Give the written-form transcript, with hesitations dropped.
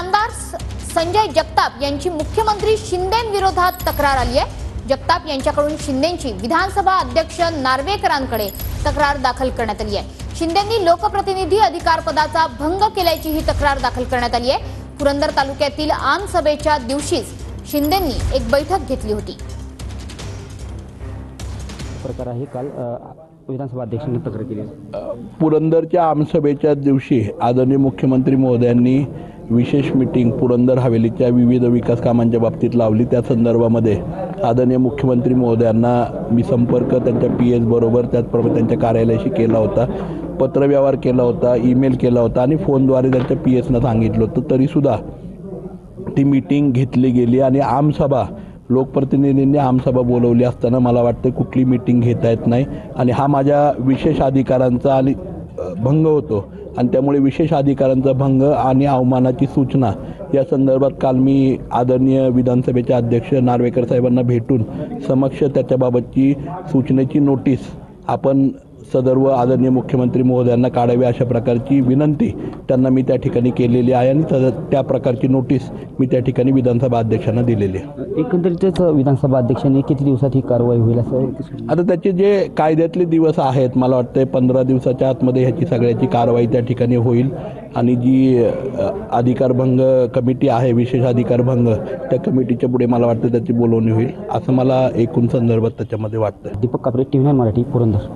आमदार संजय जगताप यांची मुख्यमंत्री शिंदेंविरोधात तक्रार आली आहे। जगताप यांच्याकडून शिंदेंची विधानसभा अध्यक्ष नार्वेकरांकडे तक्रार दाखल करण्यात आली आहे। शिंदेंनी लोकप्रतिनिधी अधिकार पदाचा भंग केल्याची ही तक्रार दाखल करण्यात आली आहे। पुरंदर तालुक्यातील आमसभेच्या दिवशीच शिंदेंनी एक बैठक घेतली होती। प्रकार आहे काल विधानसभा अध्यक्षांनी तक्रार केली। पुरंदरच्या आमसभेच्या दिवशी आदरणीय मुख्यमंत्री महोदयांनी विशेष मीटिंग पुरंदर हवेलीच्या विविध विकास कामांच्या बाबतीत लावली। त्या संदर्भामध्ये आदरणीय मुख्यमंत्री महोदयांना मी संपर्क त्यांच्या PS बरोबर त्याचप्रमाणे त्यांच्या कार्यालयाशी केला होता, पत्रव्यवहार केला होता, ईमेल केला होता आणि फोनद्वारे त्यांच्या PSना सांगितलं होतं। तरीसुद्धा ती मीटिंग घेतली गेली आणि आमसभा लोकप्रतिनिधींनी आमसभा बोलवली असताना मला वाटतं कुठली मीटिंग घेता येत नाही आणि हा माझ्या विशेष अधिकारांचा आणि भंग होतो आणि त्यामुळे विशेष अधिकारांचा भंग आणि अवमानाची सूचना या संदर्भात काल मी आदरणीय विधानसभेचे अध्यक्ष नार्वेकर साहेबांना भेटून समक्ष त्याच्याबाबतची सूचनेची नोटीस आपण सदर्व आदरणीय मुख्यमंत्री महोदयांना काढावी अशा प्रकारची विनंती त्यांना मी त्या ठिकाणी केलेली आहे आणि त्या प्रकारची नोटीस मी त्या ठिकाणी विधानसभा अध्यक्षांना दिलेली आहे। एकंदरीतच विधानसभा अध्यक्षांनी किती दिवसात ही कारवाई होईल असं? आता त्याचे जे कायद्यातले दिवस आहेत मला वाटतं 15 दिवसाच्या आतमध्ये ह्याची सगळ्याची कारवाई त्या ठिकाणी होईल आणि जी अधिकारभंग कमिटी आहे विशेष अधिकारभंग त्या कमिटीच्या पुढे मला वाटतं त्याची बोलवणी होईल असं मला एकूण संदर्भात त्याच्यामध्ये वाटतं। दीपक कापरे, TV9 मराठी, पुरंदर।